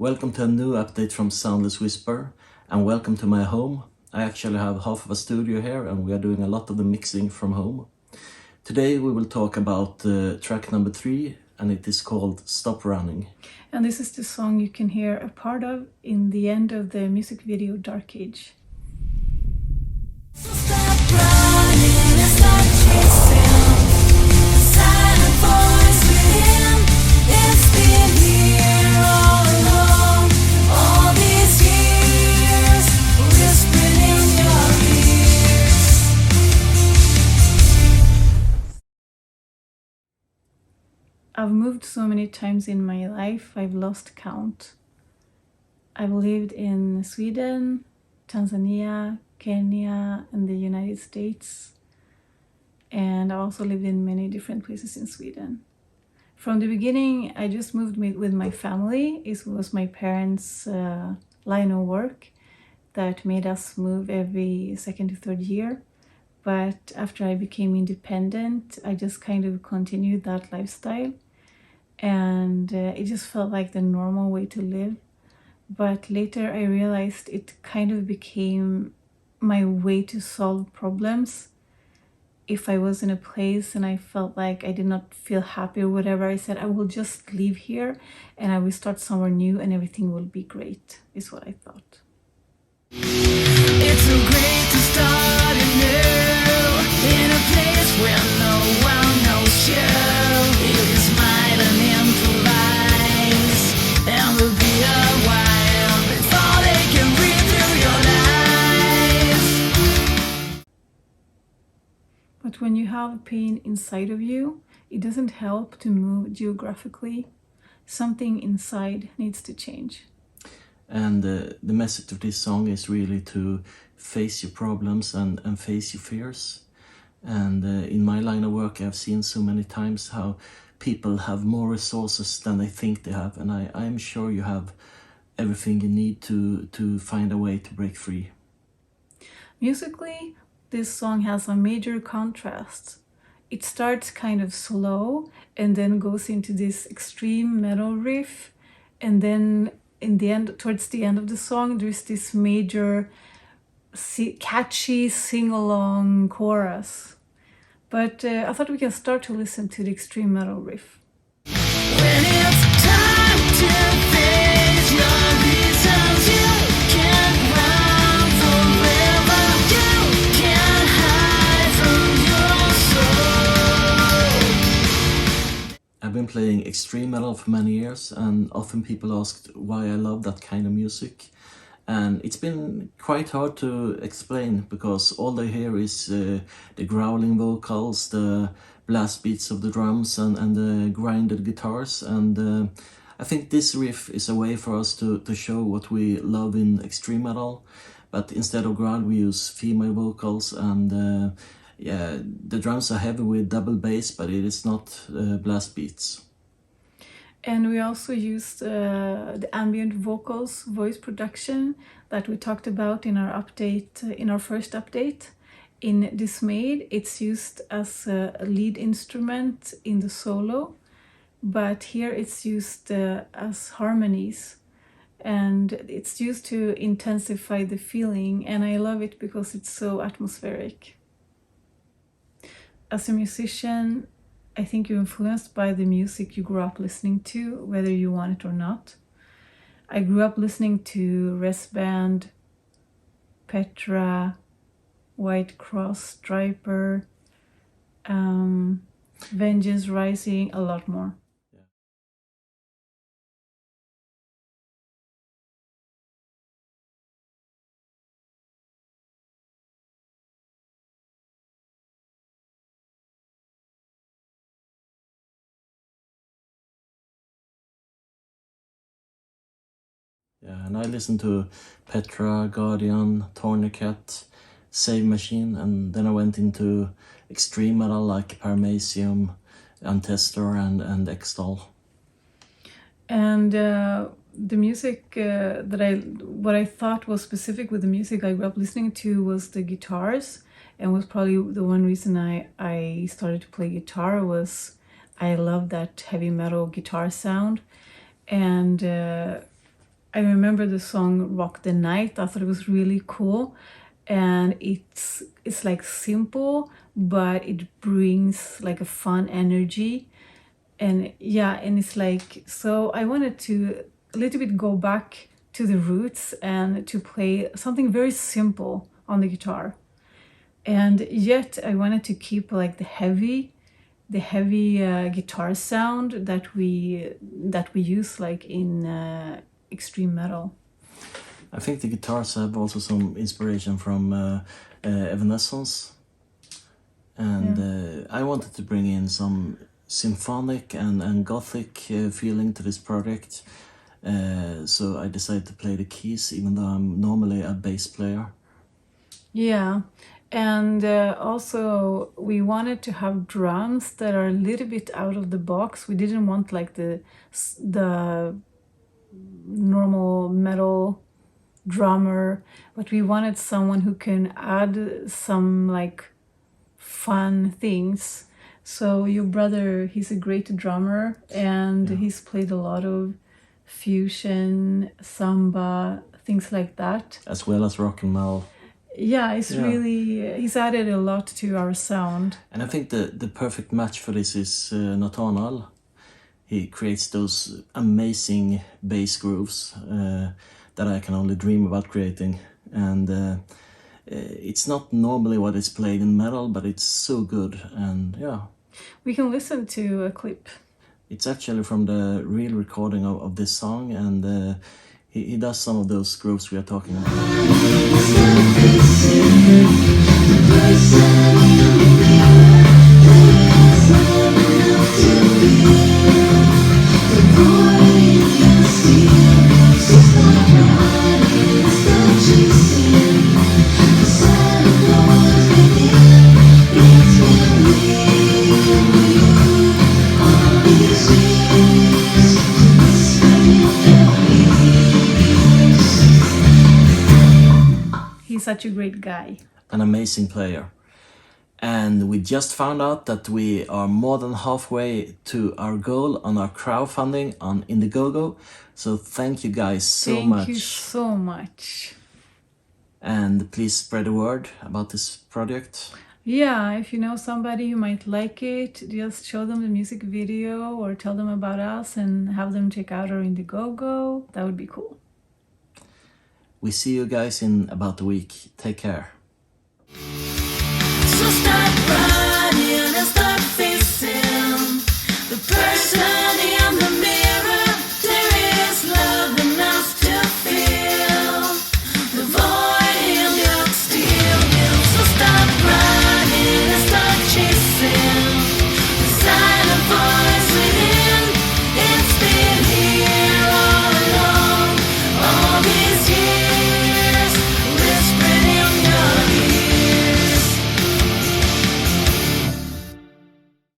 Welcome to a new update from Soundless Whisper, and welcome to my home. I actually have half of a studio here and we are doing a lot of the mixing from home. Today we will talk about track number 3, and it is called Stop Running. And this is the song you can hear a part of in the end of the music video Dark Age. Stop running and start chasing the silent voice within. It's been here all along, all these years, whispering in your ears. I've moved so many times in my life, I've lost count. I've lived in Sweden, Tanzania, Kenya, and the United States. And I also lived in many different places in Sweden. From the beginning, I just moved with my family. It was my parents' line of work that made us move every second to third year. But after I became independent, I just kind of continued that lifestyle. And it just felt like the normal way to live. But later I realized it kind of became my way to solve problems. If I was in a place and I felt like I did not feel happy or whatever, I said I will just leave here and I will start somewhere new and everything will be great, is what I thought. It's so great to start anew in a place where no one knows you. You can smile and improvise, and we'll be a while before they can breathe through your life. But when you have pain inside of you, it doesn't help to move geographically. Something inside needs to change. And the message of this song is really to face your problems and face your fears. And in my line of work, I've seen so many times how people have more resources than they think they have. And I'm sure you have everything you need to find a way to break free. Musically, this song has a major contrast. It starts kind of slow and then goes into this extreme metal riff, and then in the end, towards the end of the song, there's this major catchy sing-along chorus. But I thought we can start to listen to the extreme metal riff. When it's time to face your reasons, you can't run forever. You can't hide from your soul. I've been playing extreme metal for many years, and often people asked why I love that kind of music. And it's been quite hard to explain, because all they hear is the growling vocals, the blast beats of the drums and the grinded guitars. And I think this riff is a way for us to show what we love in extreme metal. But instead of growl, we use female vocals, and yeah, the drums are heavy with double bass, but it is not blast beats. And we also used the ambient vocals, voice production that we talked about in our update, in our first update. In Dismayed, it's used as a lead instrument in the solo, but here it's used as harmonies. And it's used to intensify the feeling, and I love it because it's so atmospheric. As a musician, I think you're influenced by the music you grew up listening to, whether you want it or not. I grew up listening to Res Band, Petra, White Cross, Striper, Vengeance Rising, a lot more. Yeah, and I listened to Petra, Guardian, Tourniquet, Save Machine, and then I went into extreme metal like Paramecium, Ancestor, and Extol. And the music what I thought was specific with the music I grew up listening to was the guitars, and was probably the one reason I started to play guitar was I love that heavy metal guitar sound. And I remember the song Rock the Night. I thought it was really cool. And it's like simple, but it brings like a fun energy. And yeah, and it's like, so I wanted to a little bit go back to the roots and to play something very simple on the guitar. And yet I wanted to keep like the heavy guitar sound that we use like in extreme metal. I think the guitars have also some inspiration from Evanescence, and I wanted to bring in some symphonic and gothic feeling to this project. So I decided to play the keys, even though I'm normally a bass player. Yeah, and also we wanted to have drums that are a little bit out of the box. We didn't want like the normal metal drummer, but we wanted someone who can add some like fun things. So your brother, he's a great drummer, and he's played a lot of fusion, samba, things like that. As well as rock and roll. Yeah, he's added a lot to our sound. And I think the perfect match for this is Nathanael. He creates those amazing bass grooves that I can only dream about creating. And it's not normally what is played in metal, but it's so good. And yeah. We can listen to a clip. It's actually from the real recording of this song, and he does some of those grooves we are talking about. He's such a great guy. An amazing player. And we just found out that we are more than halfway to our goal on our crowdfunding on Indiegogo. So thank you guys so much. Thank you so much. And please spread the word about this project. Yeah, if you know somebody who might like it, just show them the music video or tell them about us and have them check out our Indiegogo. That would be cool. We see you guys in about a week. Take care.